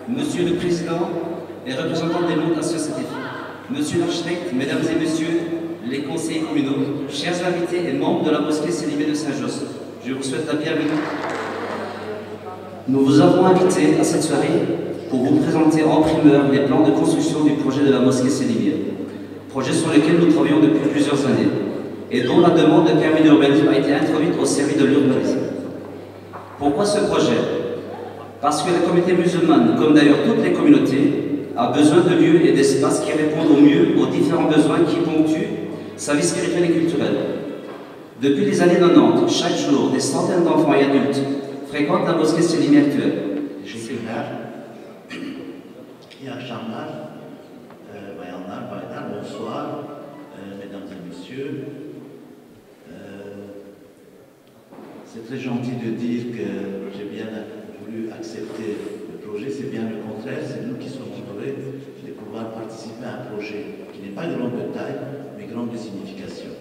Monsieur le Président et représentants des mondes associatifs, Monsieur l'architecte, Mesdames et Messieurs les conseillers communaux, chers invités et membres de la mosquée Sélimé de Saint-Josse, je vous souhaite la bienvenue. Nous vous avons invité à cette soirée pour vous présenter en primeur les plans de construction du projet de la mosquée Sélimé, projet sur lequel nous travaillons depuis plusieurs années et dont la demande de permis d'urbanisme a été introduite au service de l'urbanisme. Pourquoi ce projet? Parce que la communauté musulmane, comme d'ailleurs toutes les communautés, a besoin de lieux et d'espaces qui répondent au mieux aux différents besoins qui ponctuent sa vie spirituelle et culturelle. Depuis les années 90, chaque jour, des centaines d'enfants et adultes fréquentent la mosquée Sélimé actuelle. Bonsoir, mesdames et messieurs. C'est très gentil de dire que j'ai bien voulu accepter le projet. C'est bien le contraire, c'est nous qui sommes honorés de pouvoir participer à un projet qui n'est pas grand de taille, mais grand de signification.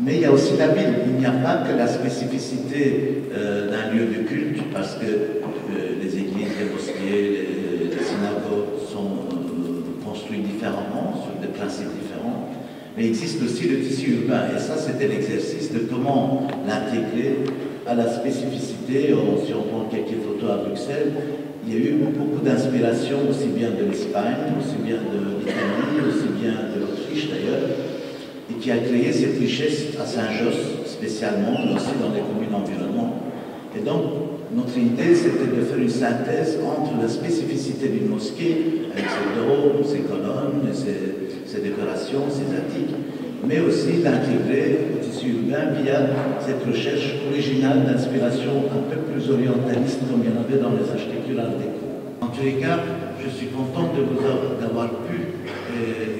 Mais il y a aussi la ville. Il n'y a pas que la spécificité d'un lieu de culte, parce que les églises, les mosquées, les synagogues sont construites différemment, sur des principes différents. Mais il existe aussi le tissu urbain, et ça c'était l'exercice de comment l'intégrer à la spécificité. Si on prend quelques photos à Bruxelles, il y a eu beaucoup d'inspiration, aussi bien de l'Espagne, aussi bien de l'Italie, aussi bien de l'Autriche d'ailleurs, et qui a créé cette richesse à Saint-Josse spécialement, mais aussi dans les communes environnantes. Et donc, notre idée, c'était de faire une synthèse entre la spécificité d'une mosquée, avec ses dômes, ses colonnes, ses décorations, ses attiques, mais aussi d'intégrer le tissu urbain via cette recherche originale d'inspiration un peu plus orientaliste, comme il y en avait dans les architectures art déco. En tous les cas, je suis content d'avoir pu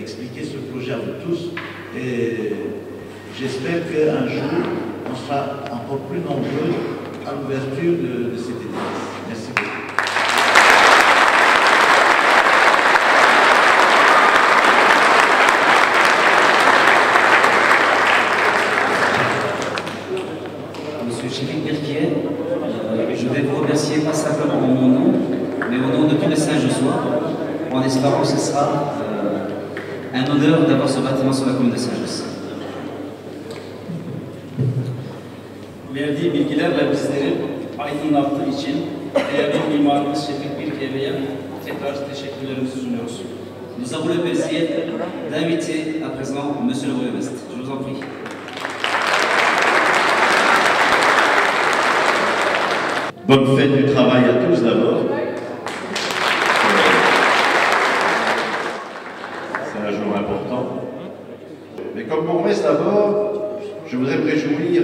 expliquer ce projet à vous tous, et j'espère qu'un jour, on sera encore plus nombreux à l'ouverture de cet édifice. Merci beaucoup. Monsieur Chérif Birquier, je vais vous remercier pas simplement en mon nom, mais au nom de tous les Saint-Jossois, en espérant que ce sera un honneur d'avoir ce bâtiment sur la commune de Saint-Josse. Verdiği bilgilerle bizleri aydınlattığı için değerli mimarımız Şefik Birkiye'ye tekrar teşekkürlerimizi sunuyoruz. Nous avons le plaisir d'inviter à présent Monsieur le Bourgmestre. Je vous en prie. Bonne fête du travail à tous d'abord. C'est un jour important. Mais comme bourgmestre d'abord, je voudrais me réjouir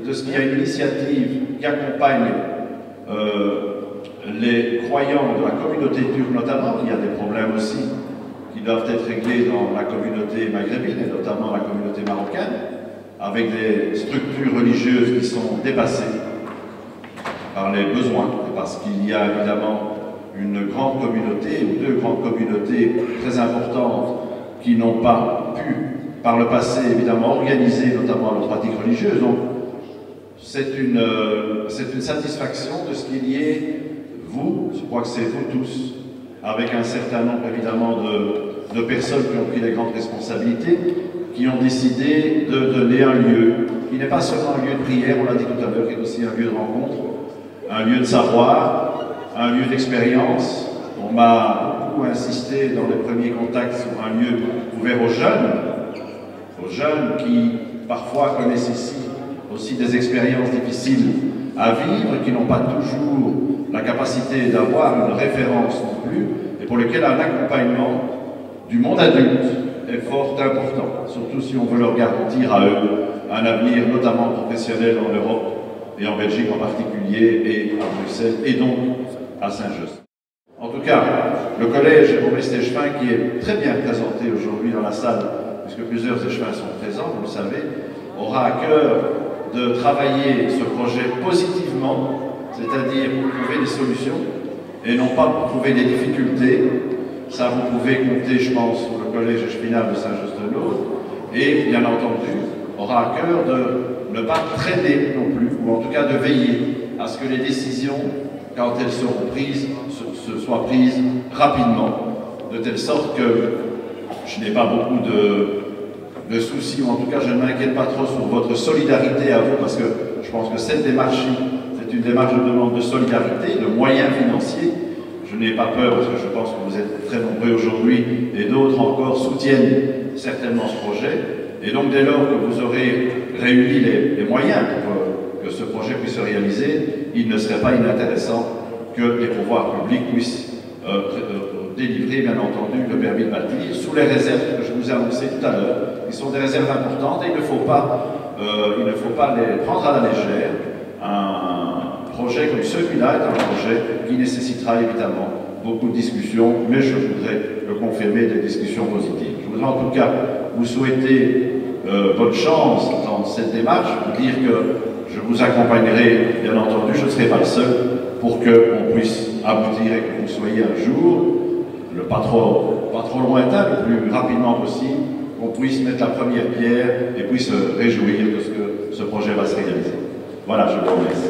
de ce qu'il y a une initiative qui accompagne les croyants de la communauté turque notamment. Il y a des problèmes aussi qui doivent être réglés dans la communauté maghrébine et notamment la communauté marocaine, avec des structures religieuses qui sont dépassées par les besoins, parce qu'il y a évidemment une grande communauté ou deux grandes communautés très importantes qui n'ont pas pu par le passé évidemment organiser notamment leurs pratiques religieuses. Donc, c'est une satisfaction de ce qu'il y ait, vous, je crois que c'est vous tous, avec un certain nombre évidemment de personnes qui ont pris des grandes responsabilités, qui ont décidé de donner un lieu, qui n'est pas seulement un lieu de prière, on l'a dit tout à l'heure, qui est aussi un lieu de rencontre, un lieu de savoir, un lieu d'expérience. On m'a beaucoup insisté dans les premiers contacts sur un lieu ouvert aux jeunes qui parfois connaissent ici aussi des expériences difficiles à vivre, qui n'ont pas toujours la capacité d'avoir une référence non plus, et pour lesquels un accompagnement du monde adulte est fort important, surtout si on veut leur garantir à eux un avenir notamment professionnel en Europe et en Belgique en particulier, et à Bruxelles, et donc à Saint-Josse. En tout cas, le collège Maurice Échevin, qui est très bien présenté aujourd'hui dans la salle, puisque plusieurs échevins sont présents, vous le savez, aura à cœur de travailler ce projet positivement, c'est-à-dire pour trouver des solutions, et non pas pour trouver des difficultés. Ça, vous pouvez compter, je pense, sur le collège échevinal de Saint-Just-de-Naude, et bien entendu, aura à cœur de ne pas traîner non plus, ou en tout cas de veiller à ce que les décisions quand elles seront prises, soient prises rapidement, de telle sorte que je n'ai pas beaucoup de soucis, ou en tout cas je ne m'inquiète pas trop sur votre solidarité à vous, parce que je pense que cette démarche, c'est une démarche de demande de solidarité, de moyens financiers. Je n'ai pas peur, parce que je pense que vous êtes très nombreux aujourd'hui, et d'autres encore soutiennent certainement ce projet. Et donc dès lors que vous aurez réuni les moyens pour que ce projet puisse se réaliser, il ne serait pas inintéressant que les pouvoirs publics puissent délivrer, bien entendu, le permis de bâtir, sous les réserves que je vous ai annoncées tout à l'heure, qui sont des réserves importantes, et il ne faut pas les prendre à la légère. Un projet comme celui-là est un projet qui nécessitera évidemment beaucoup de discussions, mais je voudrais le confirmer, des discussions positives. Je voudrais en tout cas vous souhaiter bonne chance dans cette démarche, vous dire que je vous accompagnerai, bien entendu, je ne serai pas le seul, pour qu'on puisse aboutir et que vous soyez un jour, pas trop lointain, le plus rapidement possible, qu'on puisse mettre la première pierre et puisse se réjouir de ce que ce projet va se réaliser. Voilà, je vous remercie.